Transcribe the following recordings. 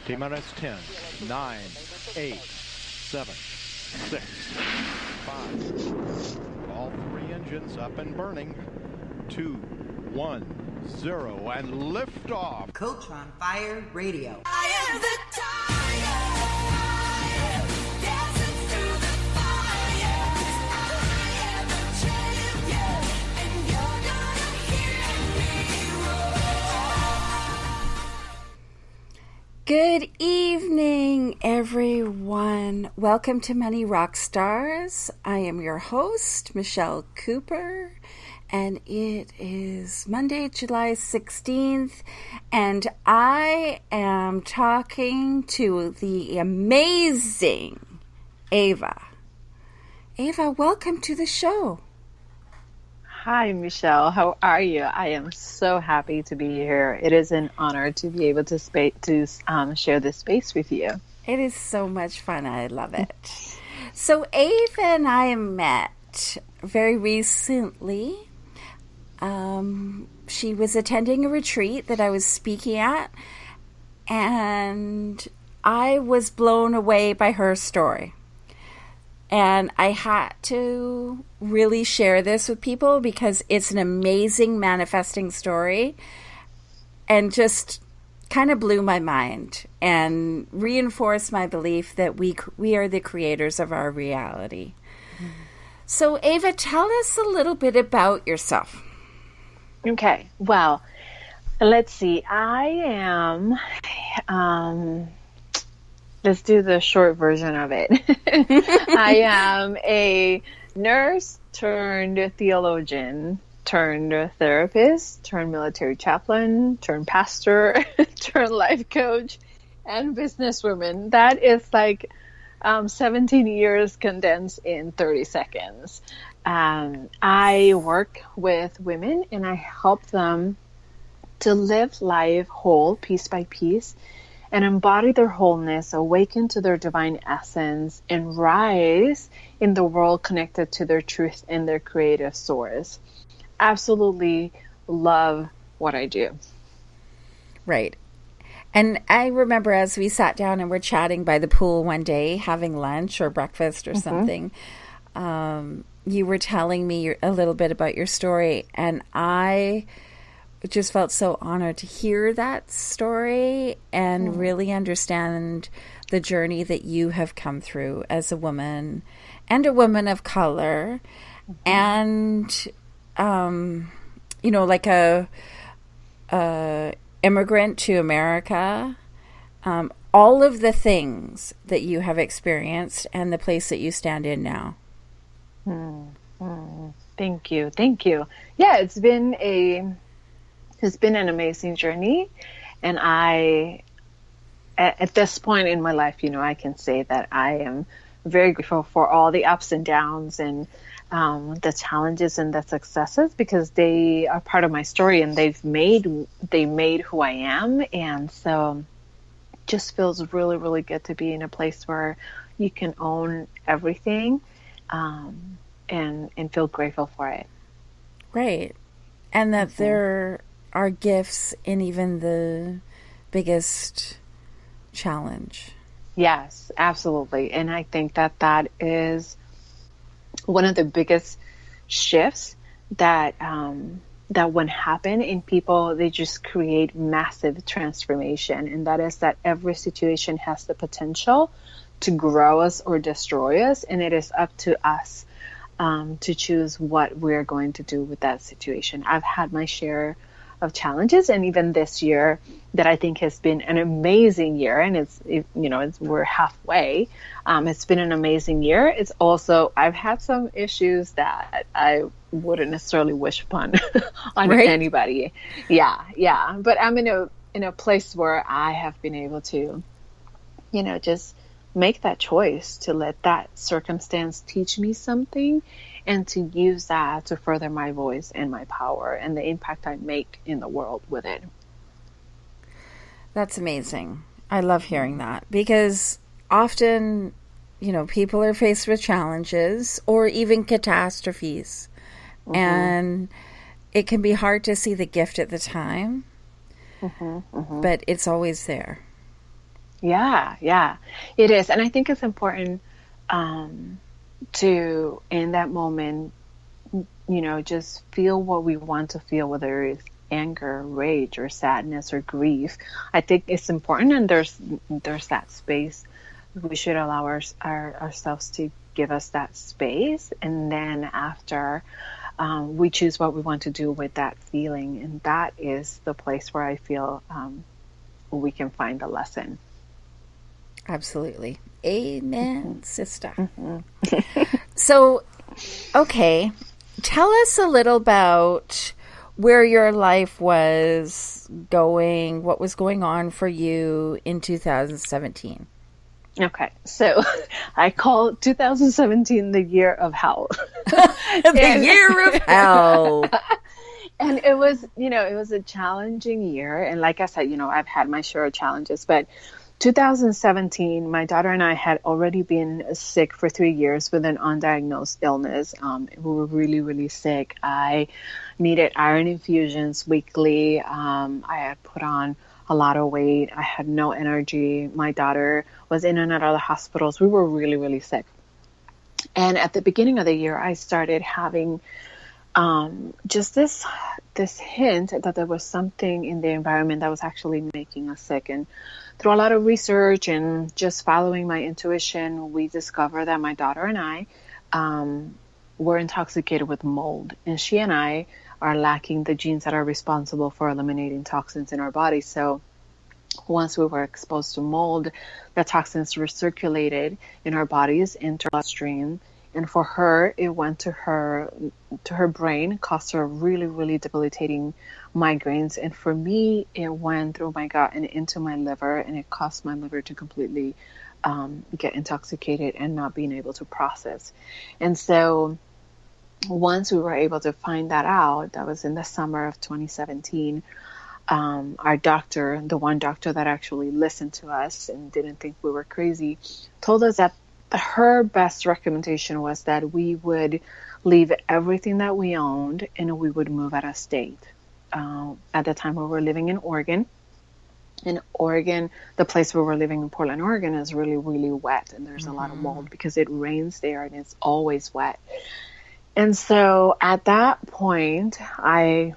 T-minus 10, 9, 8, 7, 6, 5. All three engines up and burning. 2, 1, 0, and liftoff. Coach on Fire Radio. I am the tiger, dancing through the fire. I am the champion, and you're gonna hear me roar. Good evening, everyone. Welcome to Money Rock Stars. I am your host, Michelle Cooper, and it is Monday, July 16th, and I am talking to the amazing Eva. Eva, welcome to the show. Hi, Michelle. How are you? I am so happy to be here. It is an honor to be able to share this space with you. It is so much fun. I love it. So Eva and I met very recently. She was attending a retreat that I was speaking at, and I was blown away by her story. And I had to really share this with people because it's an amazing manifesting story and just kind of blew my mind and reinforced my belief that we are the creators of our reality. Mm-hmm. So, Eva, tell us a little bit about yourself. Okay. Well, let's see. I am... let's do the short version of it. I am a nurse turned theologian, turned therapist, turned military chaplain, turned pastor, turned life coach, and businesswoman. That is like 17 years condensed in 30 seconds. I work with women and I help them to live life whole, piece by piece, and embody their wholeness, awaken to their divine essence, and rise in the world connected to their truth and their creative source. Absolutely love what I do. Right. And I remember as we sat down and were chatting by the pool one day, having lunch or breakfast or something, you were telling me a little bit about your story, and I just felt so honored to hear that story and really understand the journey that you have come through as a woman and a woman of color and, like a immigrant to America, all of the things that you have experienced and the place that you stand in now. Thank you. Yeah, it's been an amazing journey, and at this point in my life, I can say that I am very grateful for all the ups and downs and the challenges and the successes, because they are part of my story and they made who I am. And so just feels really, really good to be in a place where you can own everything and feel grateful for it. Right. And that there are gifts in even the biggest challenge. Yes, absolutely. And I think that is one of the biggest shifts that when happen in people, they just create massive transformation. And that is that every situation has the potential to grow us or destroy us. And it is up to us to choose what we're going to do with that situation. I've had my share of challenges, and even this year that I think has been an amazing year, and we're halfway. It's been an amazing year. It's also, I've had some issues that I wouldn't necessarily wish upon on anybody. Yeah. But I'm in a place where I have been able to, just make that choice to let that circumstance teach me something, and to use that to further my voice and my power and the impact I make in the world with it. That's amazing. I love hearing that, because often, people are faced with challenges or even catastrophes, and it can be hard to see the gift at the time, but it's always there. Yeah, it is. And I think it's important to, in that moment, just feel what we want to feel, whether it's anger, rage, or sadness, or grief. I think it's important, and there's that space. We should allow ourselves to give us that space, and then after, we choose what we want to do with that feeling, and that is the place where I feel we can find the lesson. Absolutely. Amen, sister. So, okay, tell us a little about where your life was going, what was going on for you in 2017. Okay, so I call 2017 the year of hell. The year of hell. And it was, it was a challenging year. And like I said, I've had my share of challenges, but 2017, my daughter and I had already been sick for 3 years with an undiagnosed illness. We were really, really sick. I needed iron infusions weekly. I had put on a lot of weight. I had no energy. My daughter was in and out of the hospitals. We were really, really sick. And at the beginning of the year, I started having just this hint that there was something in the environment that was actually making us sick. And through a lot of research and just following my intuition, we discovered that my daughter and I were intoxicated with mold. And she and I are lacking the genes that are responsible for eliminating toxins in our body. So once we were exposed to mold, the toxins were circulated in our bodies into our bloodstream. And for her, it went to her brain, caused her really, really debilitating migraines. And for me, it went through my gut and into my liver, and it caused my liver to completely get intoxicated and not being able to process. And so once we were able to find that out, that was in the summer of 2017, our doctor, the one doctor that actually listened to us and didn't think we were crazy, told us that her best recommendation was that we would leave everything that we owned and we would move out of state. At the time we were living in Oregon. In Oregon, the place where we're living in Portland, Oregon is really, really wet, and there's a lot of mold because it rains there and it's always wet. And so at that point, that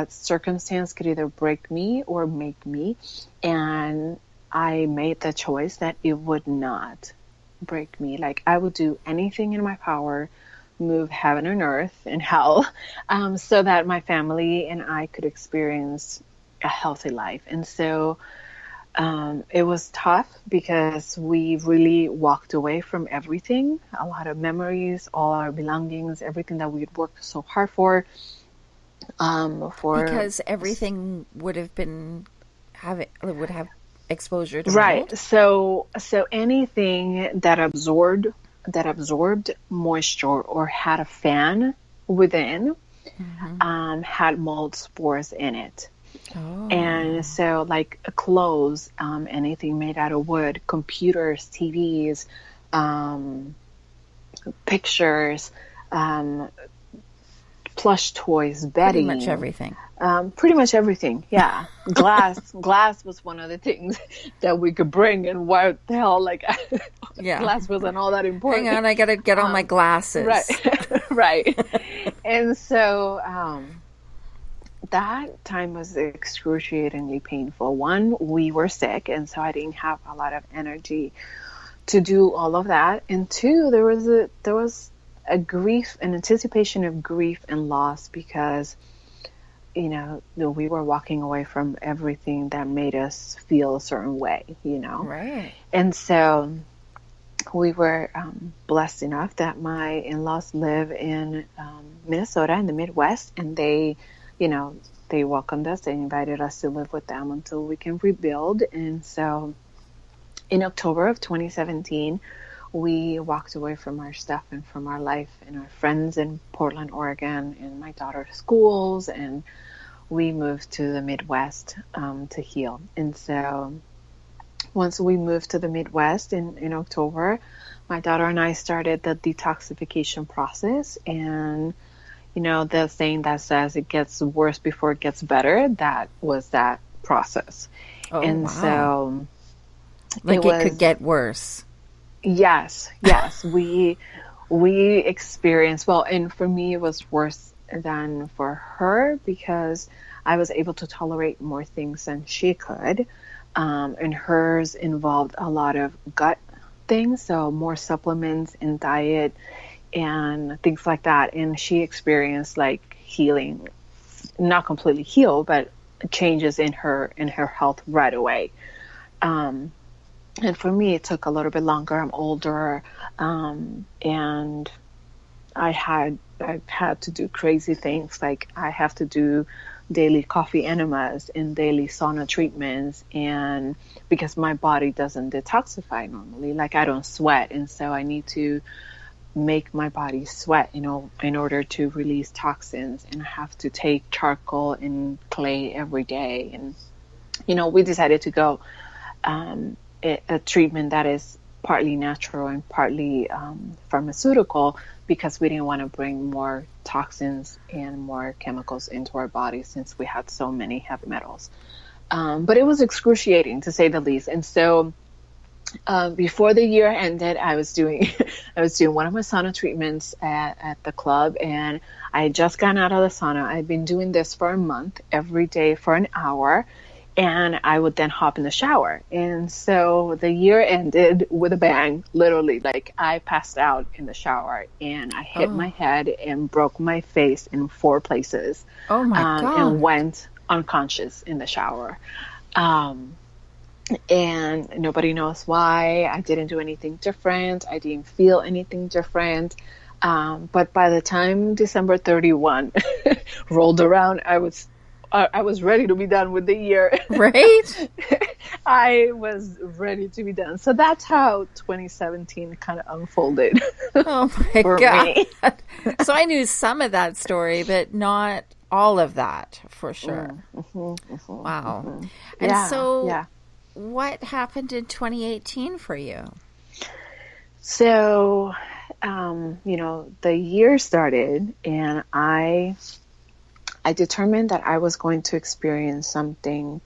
circumstance could either break me or make me. And I made the choice that it would not break me. Like, I would do anything in my power, move heaven and earth and hell, so that my family and I could experience a healthy life. And so it was tough because we really walked away from everything, a lot of memories, all our belongings, everything that we had worked so hard for. Because everything would have exposure to right. mold? So anything that absorbed moisture or had a fan within had mold spores in it. Oh. And so like clothes, anything made out of wood, computers, TVs, pictures, plush toys, bedding. Pretty much everything. Pretty much everything, yeah. Glass was one of the things that we could bring, and what the hell, like, glass wasn't all that important. Hang on, I gotta get on my glasses. Right, right. And so that time was excruciatingly painful. One, we were sick, and so I didn't have a lot of energy to do all of that. And two, there was a grief, an anticipation of grief and loss because we were walking away from everything that made us feel a certain way, Right. And so we were blessed enough that my in-laws live in Minnesota in the Midwest, and they welcomed us. They invited us to live with them until we can rebuild. And so in October of 2017, we walked away from our stuff and from our life and our friends in Portland, Oregon, and my daughter's schools, and we moved to the Midwest to heal. And so once we moved to the Midwest in October, my daughter and I started the detoxification process. And, the saying that says it gets worse before it gets better, that was that process. Oh, And wow. so Like it could was, get worse. yes, yes, we experienced, well, and for me it was worse than for her because I was able to tolerate more things than she could. And hers involved a lot of gut things, so more supplements and diet and things like that. And she experienced like healing, not completely healed, but changes in her health right away. Um, and for me, it took a little bit longer. I'm older, and I've had to do crazy things. Like I have to do daily coffee enemas and daily sauna treatments, and because my body doesn't detoxify normally, like I don't sweat, and so I need to make my body sweat, in order to release toxins, and I have to take charcoal and clay every day. And we decided to go a treatment that is partly natural and partly pharmaceutical because we didn't want to bring more toxins and more chemicals into our body since we had so many heavy metals. But it was excruciating to say the least. And so before the year ended, I was doing I was doing one of my sauna treatments at the club, and I had just gotten out of the sauna. I'd been doing this for a month every day for an hour, and I would then hop in the shower. And so the year ended with a bang, literally. Like I passed out in the shower and I hit my head and broke my face in 4 places. Oh my God. And went unconscious in the shower. And nobody knows why. I didn't do anything different. I didn't feel anything different. But by the time December 31 rolled around, I was ready to be done with the year. Right? I was ready to be done. So that's how 2017 kind of unfolded. Oh my For God. me. So I knew some of that story, but not all of that for sure. Wow. And Yeah, so yeah. what happened in 2018 for you? So, the year started, and I determined that I was going to experience something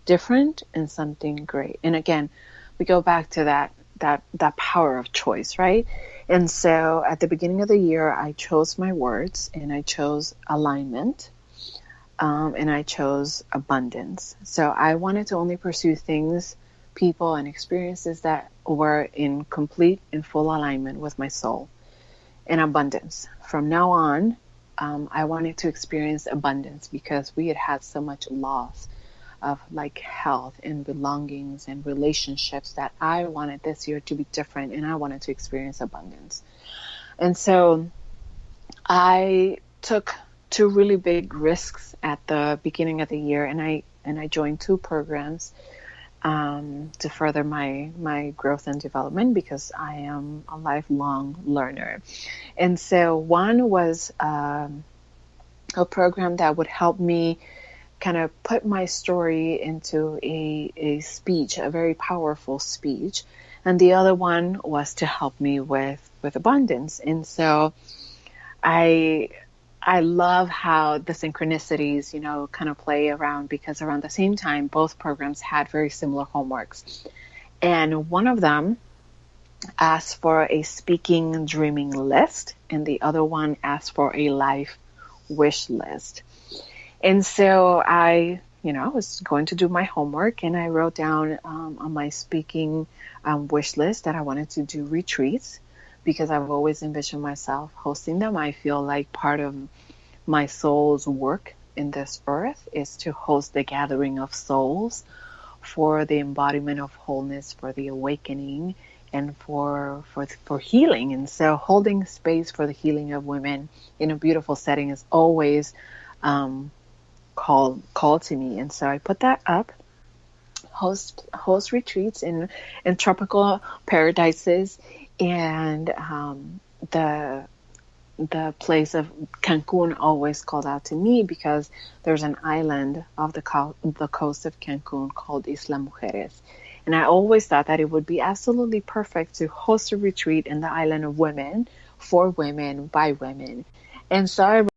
different and something great. And again, we go back to that power of choice, right? And so at the beginning of the year, I chose my words, and I chose alignment, and I chose abundance. So I wanted to only pursue things, people, and experiences that were in complete and full alignment with my soul and abundance. From now on, I wanted to experience abundance because we had had so much loss of like health and belongings and relationships that I wanted this year to be different, and I wanted to experience abundance. And so I took 2 really big risks at the beginning of the year, and I joined 2 programs to further my growth and development because I am a lifelong learner. And so one was a program that would help me kind of put my story into a speech, a very powerful speech. And the other one was to help me with abundance. And so I love how the synchronicities, kind of play around, because around the same time, both programs had very similar homeworks. And one of them asked for a speaking dreaming list, and the other one asked for a life wish list. And so I was going to do my homework, and I wrote down on my speaking wish list that I wanted to do retreats, because I've always envisioned myself hosting them. I feel like part of my soul's work in this earth is to host the gathering of souls for the embodiment of wholeness, for the awakening, and for healing. And so holding space for the healing of women in a beautiful setting is always called to me. And so I put that up. Host retreats in tropical paradises, and the place of Cancun always called out to me because there's an island off the coast of Cancun called Isla Mujeres. And I always thought that it would be absolutely perfect to host a retreat in the island of women, for women, by women. And so I